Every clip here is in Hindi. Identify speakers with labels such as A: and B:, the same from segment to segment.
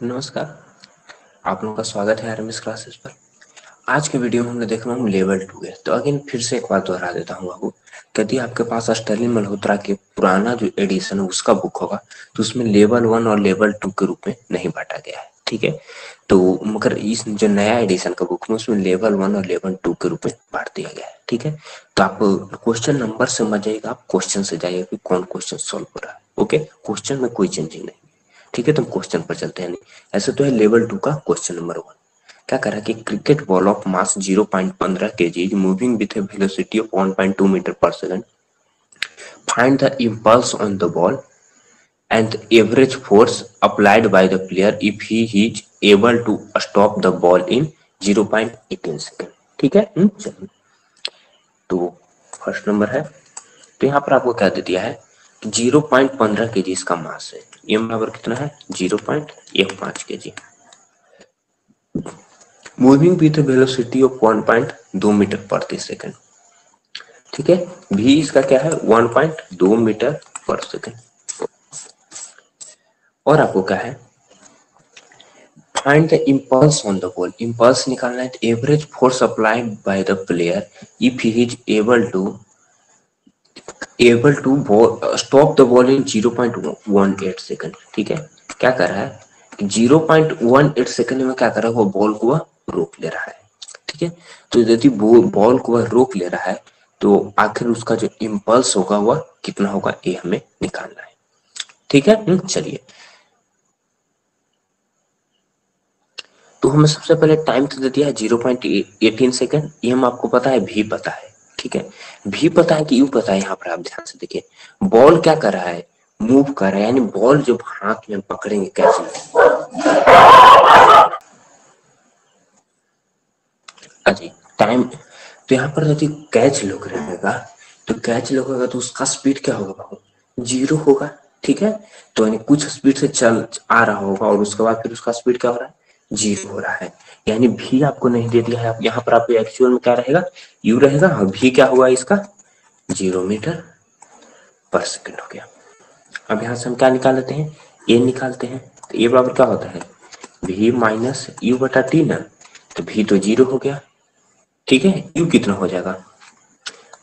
A: नमस्कार। आप लोगों का स्वागत है आरएमएस क्लासेस पर। आज के वीडियो में हमने देखना हम लेवल 2 है। तो अगेन फिर से एक बात दोहरा देता हूँ आपको, यदि आपके पास स्टर्लिन मल्होत्रा के पुराना जो एडिशन है उसका बुक होगा तो उसमें लेवल 1 और लेवल 2 के रूप में नहीं बांटा गया है, ठीक है। तो मगर इस जो नया एडिशन का बुक में उसमें लेवल 1 और लेवल 2 के रूप में बांट दिया गया है, ठीक है। तो आप क्वेश्चन नंबर से मत जाइएगा, आप क्वेश्चन से जाइएगा कि कौन क्वेश्चन सॉल्व हो रहा है। ओके, क्वेश्चन में कोई चेंजिंग नहीं, ठीक है। तो हम क्वेश्चन पर चलते हैं। नहीं ऐसे तो है लेवल 2 का क्वेश्चन नंबर 1। क्या कह रहा है कि cricket ball of mass 0.15 kg moving with a velocity of 1.2 metre per second, find the impulse on the ball and the average force applied by the player if he is able to stop the ball in 0.18 second, ठीक है। चलिए, तो फर्स्ट नंबर है। तो यहाँ पर आपको क्या दे दिया है कि 0.15 kg इसका मास है। ये बराबर कितना है 0.15 kg, moving with velocity of 1.2 metre प्रति सेकंड, ठीक है। भी इसका क्या है 1.2 मीटर पर सेकंड। और आपको क्या है find the impulse on the ball, impulse निकालना है। Average force applied by the player if he is able to stop the ball in 0.18 second, ठीक है। क्या कर रहा है कि 0.18 सेकंड में क्या कर रहा है, वो बॉल को वह रोक ले रहा है, ठीक है। तो यदि बॉल को वह रोक ले रहा है तो आखिर उसका जो इम्पल्स होगा वह कितना होगा, ये हमें निकालना है, ठीक है। चलिए, तो हमें सबसे पहले टाइम तो दे दिया है 0.18 सेकंड। ये हम आपको पता है, भी पता है, ठीक है। भी पता है कि यू पता है। यहाँ पर आप ध्यान से देखिए, बॉल क्या कर रहा है, मूव कर रहा है, यानी बॉल जब हाथ में पकड़ेंगे कैसे, अजी टाइम। तो यहाँ पर यदि कैच लोग रहेगा तो कैच लगेगा तो उसका स्पीड क्या होगा बाबू, 0 होगा, ठीक है। तो यानी कुछ स्पीड से चल आ रहा होगा और उसके बाद फिर उसका स्पीड क्या हो रहा है, 0 हो रहा है। यानी भी आपको नहीं दे दिया है। आप यहाँ पर आपको एक्चुअल में क्या रहेगा, यू रहेगा, और भी क्या हुआ इसका 0 मीटर पर सेकंड हो गया। अब यहाँ से हम क्या निकाल लेते हैं, ए निकालते हैं। तो ए बराबर क्या होता है, भी माइनस यू बटा टी ना। तो भी तो 0 हो गया, ठीक है। यू कितना हो जाएगा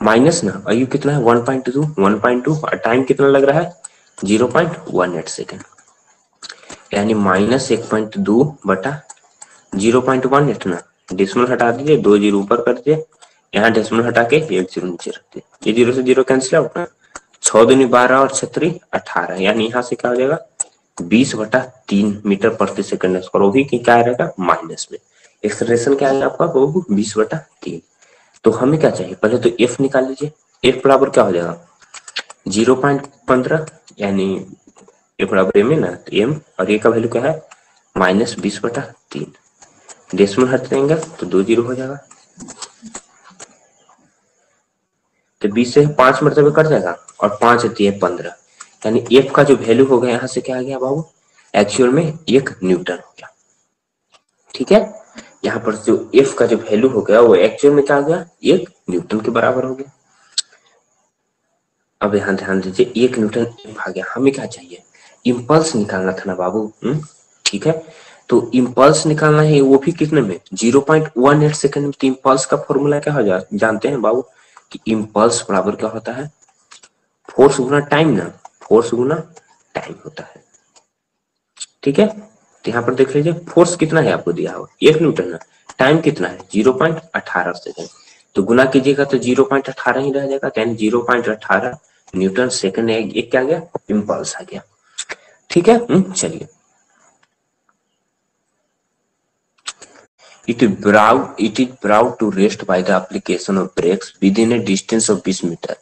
A: माइनस ना, और यू कितना है 1.2 और टाइम कितना लग रहा है 0.18 सेकेंड, यानी माइनस 1.2 बटा 0.18 ना। डेसिमल हटा दीजिए, 2 जीरो ऊपर कर दीजिए, यहाँ डेसिमल हटा के 1 जीरो नीचे रख दीजिए। ये जीरो से जीरो कैंसिल आउट ना, 6 दूनी 12 और 6 18, यानी यहाँ से क्या हो जाएगा 20/3 मीटर प्रति सेकंड स्क्वायर। वो भी क्या रहेगा माइनस में। एक्सलेरेशन क्या है आपका, वो 20/3। तो हमें क्या चाहिए, पहले तो एफ निकाल लीजिए। एफ बराबर क्या हो जाएगा 0.15, यानी एफ बराबर एम है ना, तो एम और ए का वैल्यू क्या है -20/3। डेसिमल हट देंगे तो 2 जीरो हो जाएगा, तो 20 से 5 मरतबे कट जाएगा और 5 होती है 15, यानी एफ का जो वैल्यू हो गया यहाँ से क्या आ गया बाबू, एक्चुअल में 1 न्यूटन हो गया, ठीक है। यहाँ पर जो एफ का जो वैल्यू हो गया वो एक्चुअल में क्या आ गया, 1 न्यूटन के बराबर हो गया। अब यहाँ ध्यान दीजिए, 1 न्यूटन एफ आ गया। हमें क्या चाहिए, इम्पल्स निकालना था ना बाबू, ठीक है। तो इम्पल्स निकालना है, वो भी कितने में 0.18 सेकंड में। तो इम्पल्स का फॉर्मूला क्या हो जानते हैं बाबू, कि इम्पल्स बराबर क्या होता है, फोर्स गुना टाइम ना, फोर्स गुना टाइम होता है, ठीक है। तो यहाँ पर देख लीजिए, फोर्स कितना है आपको दिया हुआ 1 न्यूटन ना, टाइम कितना है 0.18 सेकंड। तो गुना कीजिएगा तो 0.18 ही रह जाएगा, यानी 0.18 न्यूटन सेकंड। एक क्या गया, इम्पल्स आ गया, ठीक है। चलिए, it is brought to rest by the application of brakes within a distance of 20 meter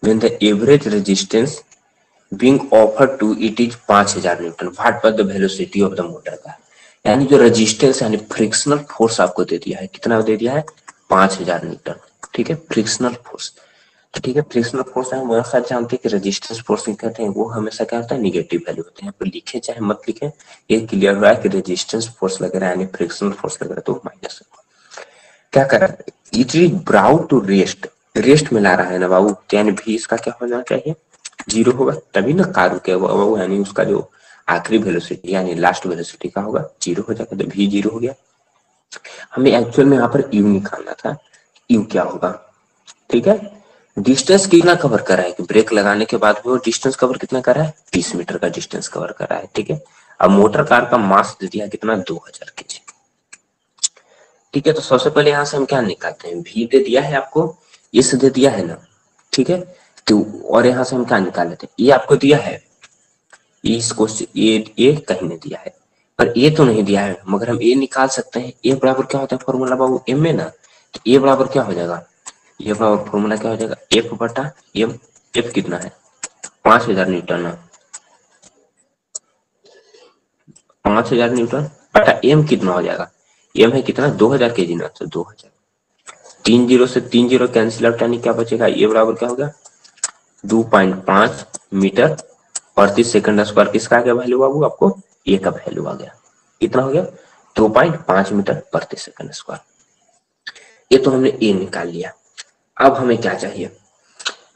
A: when the average resistance being offered to it is 5000 newton. What पर the velocity of the motor का, यानी जो रेजिस्टेंस यानी फ्रिक्शनल फोर्स आपको दे दिया है, कितना दे दिया है 5000 न्यूटन, ठीक है। फ्रिक्शनल फोर्स, तो ठीक है, फ्रिक्शनल फोर्स हम हमेशा जानते हैं कि रेजिस्टेंस फोर्स कहते हैं, वो हमेशा क्या होता है निगेटिव वैल्यू होते हैं। यहाँ पर लिखे चाहे मत लिखे, ये क्लियर हुआ है कि रेजिस्टेंस फोर्स लग रहा है यानी फ्रिक्शनल फोर्स लग रहा है तो माइनस। क्या कर रहा है, it is brought to rest, rest में ला रहा है ना बाबू, यानी भी इसका क्या होना चाहिए 0 होगा, तभी ना कार के बाबू, यानी उसका जो आखिरी वेलोसिटी यानी लास्ट वेलोसिटी का होगा 0 हो जाएगा, तो v 0 हो गया। हमें एक्चुअल में यहाँ पर u निकालना था, u क्या होगा, ठीक है। डिस्टेंस कितना कवर कर रहा है कि ब्रेक लगाने के बाद भी वो डिस्टेंस कवर कितना कर रहा है, 20 मीटर का डिस्टेंस कवर कर रहा है, ठीक है। अब मोटर कार का मास दे दिया कितना, 2000 केजी, ठीक है। तो सबसे पहले यहां से हम क्या निकालते हैं, v दे दिया है आपको, इस दे दिया है ना, ठीक है। तो और यहां से हम क्या निकाल लेते हैं, ये आपको दिया है, इस क्वेश्चन ये कहीं नहीं दिया है, पर ये तो नहीं दिया है, मगर हम ये निकाल सकते हैं। ए बराबर क्या होता है फॉर्मूला बाबू, एम में ना, तो ए बराबर क्या हो जाएगा, ये बराबर फॉर्मूला क्या हो जाएगा, एफ बटा एम। एफ कितना है 5000 न्यूटन ना, 5000 न्यूटन बटा एम कितना हो जाएगा, एम है कितना 2000 केजी ना, तो 2000, 3 जीरो से 3 जीरो कैंसिल आउट, यानी क्या बचेगा, ये बराबर क्या होगा 2.5 मीटर प्रति सेकंड स्क्वायर। किसका आ गया वैल्यू बाबू, आपको ए का वैल्यू आ गया, कितना हो गया 2.5 मीटर प्रति सेकंड स्क्वायर। ये तो हमने ए निकाल लिया। अब हमें क्या चाहिए,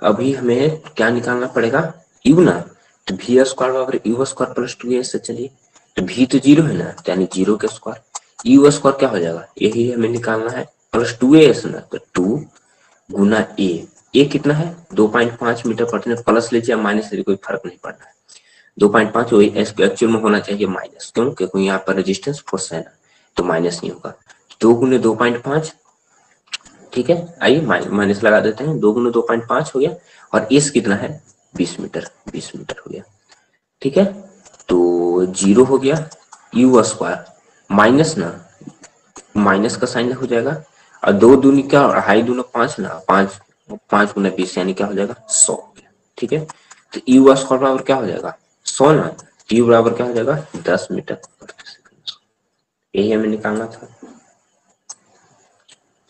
A: अभी हमें क्या निकालना पड़ेगा, यू ना, तो वी स्क्वायर बराबर यू स्क्वायर प्लस 2a से, चलिए तो v तो 0 है ना, यानी 0 के स्क्वायर, यू स्क्वायर क्या हो जाएगा, यही हमें निकालना है, प्लस 2a ना, तो 2 गुना ए कितना है 2.5 मीटर प्रति, प्लस लीजिए माइनस लीजिए कोई फर्क नहीं पड़ना है, 2.5 एक्चुअल में होना चाहिए माइनस, क्यों, क्योंकि यहाँ पर रेजिस्टेंस फोर्स है ना, तो माइनस नहीं होगा, 2 गुने 2.5, ठीक है। आइए माइनस लगा देते हैं, 2 गुने 2.5 हो गया, और एस कितना है 20 मीटर, 20 मीटर हो गया, ठीक है। तो 0 हो गया, यू स्क्वायर माइनस ना, माइनस का साइन हो जाएगा, और 2 दूनी क्या, अढ़ाई दूना 5 ना, 5 5 गुना 20 यानी क्या हो जाएगा 100 हो गया, ठीक है। तो यू स्क्वायर बराबर क्या हो जाएगा 100 ना, यू बराबर क्या हो जाएगा 10 मीटर प्रति सेकंड, यही हमें निकालना था।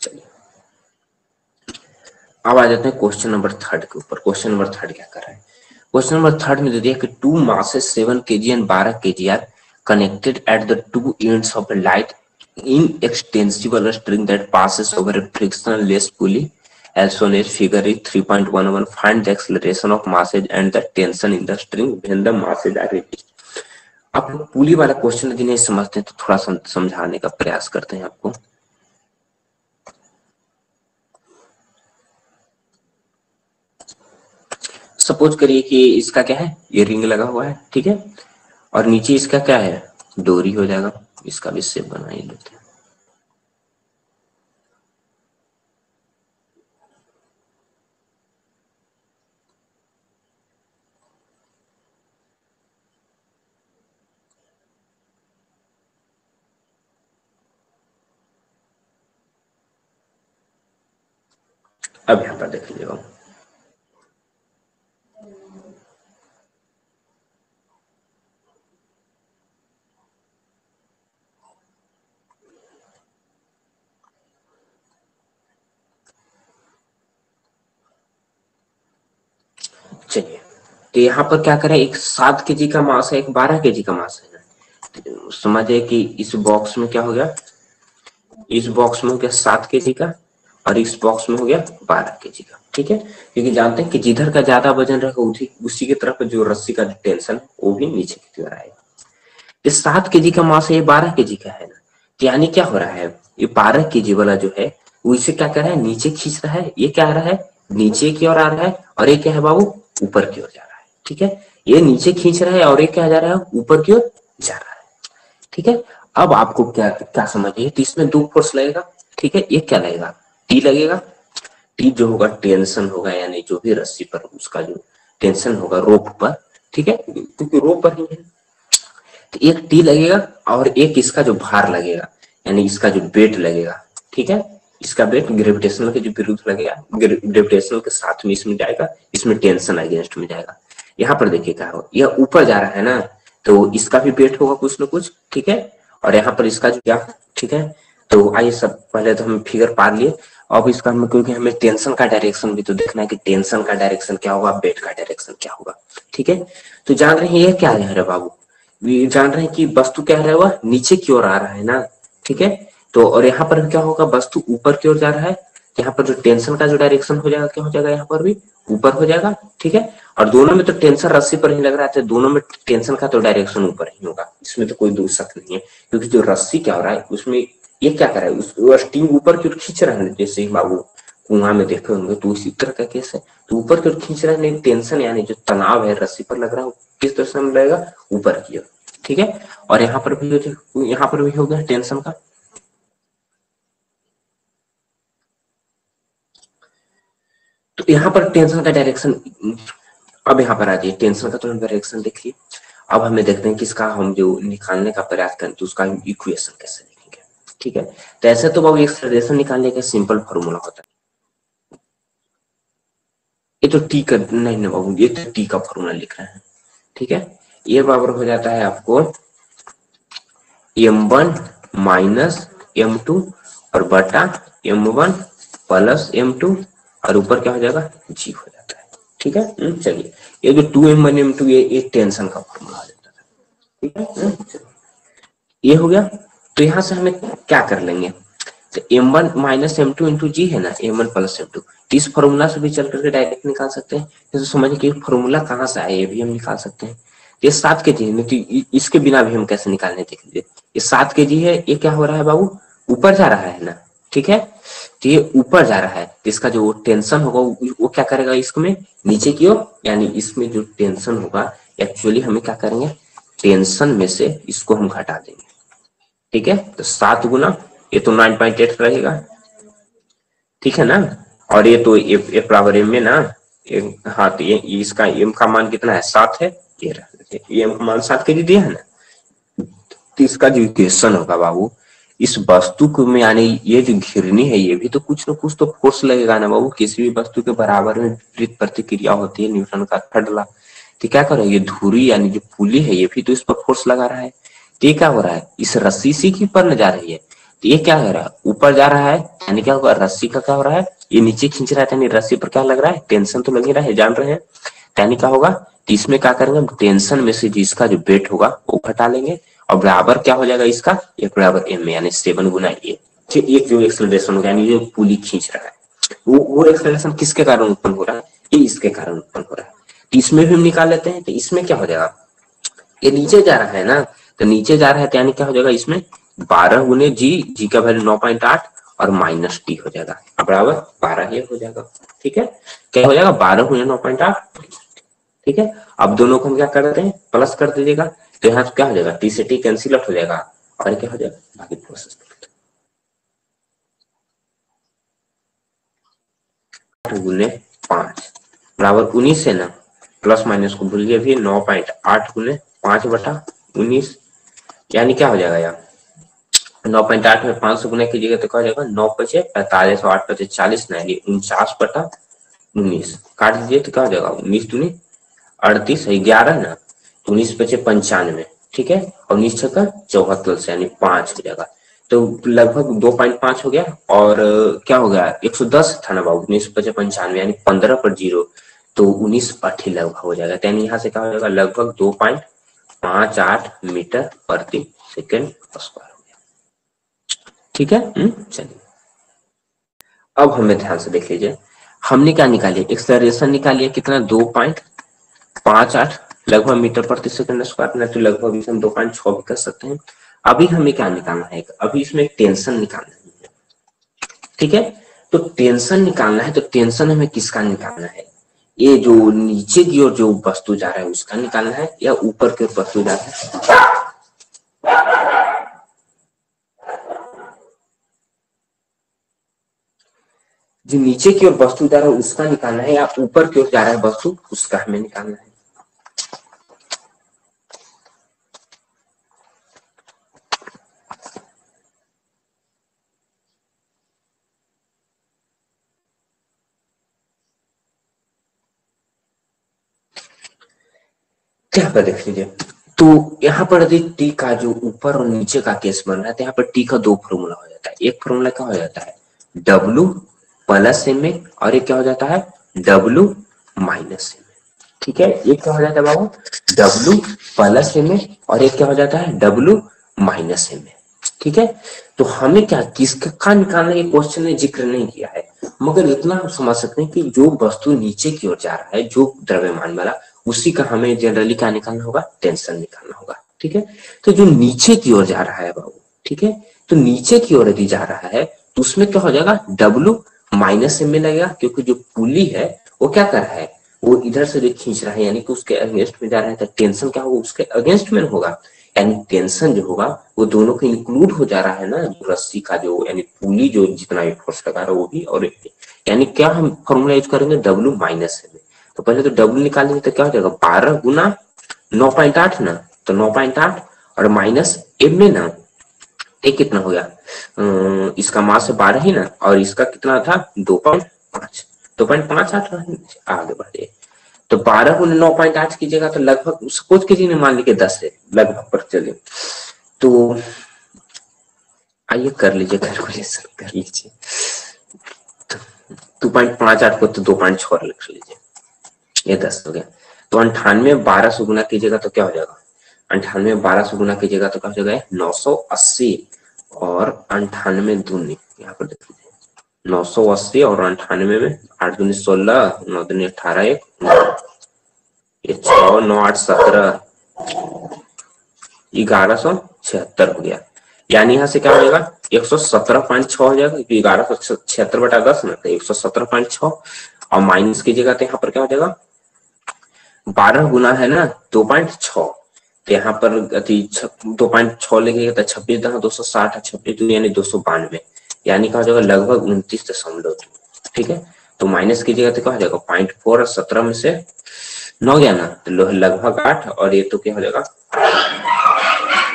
A: चलिए अब आ जाते हैं क्वेश्चन नंबर 3 के ऊपर। क्वेश्चन नंबर 3 क्या कर रहा है, क्वेश्चन नंबर 3 में दे दिया कि 2 masses 7 kg and 12 kg are connected at the 2 ends of a light inextensible string that passes over a frictionless pulley as shown as figure 3.11. Find the acceleration of masses and the tension in the string when the masses are released. आप लोग पुली वाला क्वेश्चन यदि नहीं समझते तो थोड़ा समझाने का प्रयास करते हैं आपको। सपोज करिए कि इसका क्या है, ये रिंग लगा हुआ है, ठीक है, और नीचे इसका क्या है, डोरी हो जाएगा, इसका भी शेप बना ही लेते हैं। अब यहां पर देख लीजिएगा, चलिए तो यहाँ पर क्या करें, एक 7 केजी का मास है, एक 12 केजी का मास है ना, तो समझिए कि इस बॉक्स में क्या हो गया, इस बॉक्स में हो गया 7 केजी का, और इस बॉक्स में हो गया 12 केजी का, ठीक है। क्योंकि जानते हैं कि जिधर का ज्यादा वजन रहेगा उसी की तरफ जो रस्सी का टेंशन वो भी नीचे की तरफ आएगा। ये 7 केजी का मास है, ये 12 केजी का है ना, तो यानी क्या हो रहा है, ये 12 केजी वाला जो है वो इसे क्या कर रहा है, नीचे खींच रहा है, ये क्या आ रहा है नीचे की ओर आ रहा है, और ये क्या है बाबू ऊपर की ओर जा रहा है, ठीक है। ये नीचे खींच रहा है और ये क्या जा रहा है ऊपर की ओर जा रहा है, ठीक है। अब आपको क्या क्या समझिए, तो इसमें 2 फोर्स लगेगा, ठीक है। एक क्या लगेगा, टी लगेगा, टी जो होगा टेंशन होगा, यानी जो भी रस्सी पर उसका जो टेंशन होगा रोप पर, ठीक है, क्योंकि रोप पर ही है, तो एक टी लगेगा और एक इसका जो भार लगेगा, यानी इसका जो वेट लगेगा, ठीक है। इसका वेट ग्रेविटेशनल के जो विरुद्ध लगेगा, ग्रेविटेशनल के साथ में इसमें जाएगा, इसमें टेंशन अगेंस्ट में जाएगा। यहाँ पर देखिए क्या हो, यह ऊपर जा रहा है ना, तो इसका भी वेट होगा कुछ ना कुछ, ठीक है। और यहाँ पर इसका जो क्या, ठीक है। तो आइए सब पहले तो हम फिगर पा लिए, अब इसका हम, क्योंकि हमें टेंशन का डायरेक्शन भी तो देखना है कि टेंशन का डायरेक्शन क्या होगा, वेट का डायरेक्शन क्या होगा, ठीक है। तो जान रहे हैं ये क्या है रे बाबू, जान रहे हैं कि वस्तु क्या है वह नीचे की ओर आ रहा है ना, ठीक है। तो और यहाँ पर क्या होगा, वस्तु ऊपर की ओर जा रहा है, यहाँ पर जो टेंशन का जो डायरेक्शन हो जाएगा क्या हो जाएगा, यहाँ पर भी ऊपर हो जाएगा, ठीक है। और दोनों में तो टेंशन रस्सी पर ही लग रहा है, दोनों में टेंशन का तो डायरेक्शन ऊपर ही होगा, इसमें तो कोई दो शक नहीं है। क्योंकि जो रस्सी क्या हो रहा है उसमें ये क्या कर रहा है, उसको स्टीम ऊपर की ओर खींच रहा है, जैसे ही बाबू कुआं में देखे होंगे तो उसी तरह का केस है। तो ऊपर की ओर खींच रहा है, नहीं टेंशन यानी जो तनाव है रस्सी पर लग रहा है किस तरह से लगेगा, ऊपर की ओर, ठीक है। और यहाँ पर भी हो गया टेंशन का। तो यहाँ पर टेंशन का डायरेक्शन, अब यहाँ पर आ जाइए टेंशन का तो डायरेक्शन देखिए। अब हमें देखते हैं कि इसका हम जो निकालने का प्रयास करें तो उसका इक्वेशन कैसे लिखेंगे, ठीक है। तो ऐसे तो बाबू एक्सेलरेशन निकालने का सिंपल फॉर्मूला होता है, ये तो टी का नहीं बाबू, ये तो टी का फॉर्मूला लिख रहे हैं, ठीक है। ये बराबर हो जाता है आपको m1 माइनस m2 और बटा m1 प्लस m2 और ऊपर क्या हो जाएगा g हो जाता है, ठीक है। चलिए ये जो 2m1 m2 ये टेंशन का फॉर्मूला आ जाता है, ठीक है। ये हो गया। तो यहां से हमें क्या कर लेंगे, तो m1 माइनस m2 इंटू जी है ना, m1 प्लस m2, इस फॉर्मूला से भी चल करके डायरेक्ट निकाल सकते हैं। जैसे समझिए कि फॉर्मूला कहाँ से आया ये भी हम निकाल सकते हैं। ये 7 के जी है, नहीं तो इसके बिना भी हम कैसे निकालने देख लीजिए। ये 7 के जी है, ये क्या हो रहा है बाबू, ऊपर जा रहा है ना, ठीक है। तो ये ऊपर जा रहा है तो इसका जो टेंशन होगा वो क्या करेगा, इसमें नीचे की ओर, यानी इसमें जो टेंशन होगा एक्चुअली हमें क्या करेंगे, टेंशन में से इसको हम घटा देंगे, ठीक है। तो 7 गुना ये तो 9.8 रहेगा, ठीक है ना। और ये तो ए बराबर एम में ना, हाँ तो ये इसका एम का मान कितना है 7 है, ये एम का मान 7 के जी दिया है ना। तो इसका जो इक्वेशन होगा बाबू, इस वस्तु को में यानी ये जो घिरनी है ये भी तो कुछ ना कुछ तो फोर्स लगेगा ना बाबू, किसी भी वस्तु के बराबर में विपरीत प्रतिक्रिया होती है, न्यूटन का थर्ड लॉ। तो क्या करो, ये धुरी यानी जो पुली है ये भी तो इस पर फोर्स लगा रहा है। तो ये क्या हो रहा है, इस रस्सी से की पर न जा रही है, तो ये क्या हो रहा है ऊपर जा रहा है, यानी क्या होगा रस्सी का क्या हो रहा है, ये नीचे खींच रहा है, यानी रस्सी पर क्या लग रहा है, टेंशन तो लग ही रहा है, जान रहे हैं। यानी क्या होगा, तो इसमें क्या करेंगे, टेंशन में से जिसका जो वेट होगा वो घटा लेंगे, और बराबर क्या हो जाएगा इसका, एक बराबर एम यानी 7 गुना ए। एक जो एक्सेलरेशन होगा यानी जो पुली खींच रहा है वो एक्सेलरेशन किसके कारण उत्पन्न हो रहा है, ये इसके कारण उत्पन्न हो रहा है। तो इसमें भी हम निकाल लेते हैं। तो इसमें क्या हो जाएगा, ये नीचे जा रहा है ना, तो नीचे जा रहा है तो यानी क्या हो जाएगा, इसमें 12 गुने जी का वैल्यू 9.8 और माइनस टी हो जाएगा, अब बराबर 12 ये हो जाएगा, ठीक है। क्या हो जाएगा 12 गुने 9.8, ठीक है। अब दोनों को हम क्या कर देते हैं, प्लस कर दीजिएगा, तो यहाँ क्या हो जाएगा, टी से टी कैंसिल आउट हो जाएगा, और क्या हो जाएगा बाकी प्रोसेस 8 गुने 5 बराबर 19 है ना, प्लस माइनस को भूलिए भी, 9.8 गुने 5 बटा 19, यानी क्या हो जाएगा यार 9.8 में 5 से गुना कीजिएगा तो क्या हो जाएगा, 9 पचे 45 और 8 पचे 40 ना, यानी 49 बटा 19 काट दीजिए तो क्या हो जाएगा, 19 दूनी 38 है 11 ना, 19 पचे 95, ठीक है। और 19 छक्का 74 से यानी 5 हो जाएगा। तो लगभग 2.5 हो गया, और क्या हो गया 110 था ना बाबू, 19 पचे 95 यानी 15 पर 0, तो 19 80 लगभग हो जाएगा। यानी यहाँ से क्या हो जाएगा, लगभग 2.58 मीटर प्रति सेकेंड स्क्वायर हो गया, ठीक है। चलिए अब हमें ध्यान से देख लीजिए, हमने क्या निकाली, एक्सेलरेशन निकालिए कितना 2.58 लगभग मीटर प्रति सेकंड स्क्वायर, ना तो लगभग इसे हम 2.6 भी कर सकते हैं। अभी हमें क्या निकालना है, अभी इसमें टेंशन निकालना है, ठीक है। तो टेंशन निकालना है, तो टेंशन हमें किसका निकालना है, ये जो नीचे की ओर जो वस्तु जा रहा है उसका निकालना है, या ऊपर की ओर वस्तु जा रहा है, जो नीचे की ओर वस्तु जा रहा है उसका निकालना है, या ऊपर की ओर जा रहा है वस्तु उसका हमें निकालना है। यहाँ पर देख लीजिए, तो यहाँ पर यदि टी का जो ऊपर और नीचे का केस बन रहा है तो यहाँ पर टी का दो फॉर्मूला हो जाता है। एक फॉर्मूला क्या हो जाता है W प्लस एम ए, और एक क्या हो जाता है W माइनस एम ए, ठीक है। एक क्या हो जाता है बाबू W प्लस एम ए, और एक क्या हो जाता है W माइनस एम ए, ठीक है। तो हमें क्या किसका निकालने के क्वेश्चन ने जिक्र नहीं किया है, मगर इतना हम समझ सकते हैं कि जो वस्तु नीचे की ओर जा रहा है, जो द्रव्यमान वाला, उसी का हमें जनरली क्या निकालना होगा, टेंशन निकालना होगा। ठीक है। तो जो नीचे की ओर जा रहा है बाबू, ठीक है, तो नीचे की ओर यदि जा रहा है तो उसमें क्या हो जाएगा, W माइनस में लगेगा, क्योंकि जो पुली है वो क्या कर रहा है, वो इधर से जो खींच रहा है, यानी कि उसके अगेंस्ट में जा रहा है, तो टेंशन क्या होगा, उसके अगेंस्ट में होगा। यानी टेंशन जो होगा वो दोनों को इंक्लूड हो जा रहा है ना, जो रस्सी का जो, यानी पुली जो जितना भी फोर्स लगा रहा है वो भी, और यानी क्या हम फॉर्मूला यूज करेंगे, W माइनस में। तो पहले तो W निकालेंगे तो क्या हो जाएगा, 12 गुना 9.8 ना, तो 9.8 और माइनस m में ना, ये कितना हो गया, इसका मास 12 ही ना, और इसका कितना था 2.5, 2.58 आगे बढ़े। तो 12 गुना 9.8 कीजिएगा तो लगभग सपोज कीजिए ना, मान लीजिए 10 है लगभग पर चलिए, तो आइए कर लीजिए कैलकुलेशन कर लीजिए। 2.58 को तो 2.6 लिख लीजिए, ये 10 हो गया। तो 98 1200 गुना कीजिएगा तो क्या हो जाएगा, 98 1200 गुना कीजिएगा तो क्या हो जाएगा 980, और 98 दूनी यहाँ पर देख लीजिए, 980 और 98 में 8 दूनी 16, 9 दूनी 18, ये 6 9 8 17, 1176 हो गया। यानी यहाँ से क्या हो जाएगा 117.6 हो जाएगा, 1176/10 में 117.6, और माइनस कीजिएगा तो यहाँ पर क्या हो जाएगा, 12 गुना है ना 2.6, तो यहाँ पर 2.6 लिखिएगा तो 26 260, 26 यानी 292, यानी क्या हो जाएगा लगभग 29.2। ठीक है। तो माइनस कीजिएगा तो क्या हो जाएगा 0.4 और 17 में से 9 गया ना, तो लगभग 8, और ये तो क्या हो जाएगा,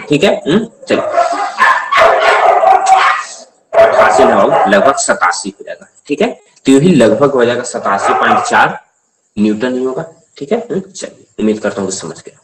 A: ठीक है। चलिए 88 लगभग 87 हो जाएगा। ठीक है। तो यही लगभग हो जाएगा 87.4 न्यूटन ही होगा। ठीक है। चलिए उम्मीद करता हूँ कि समझ गए।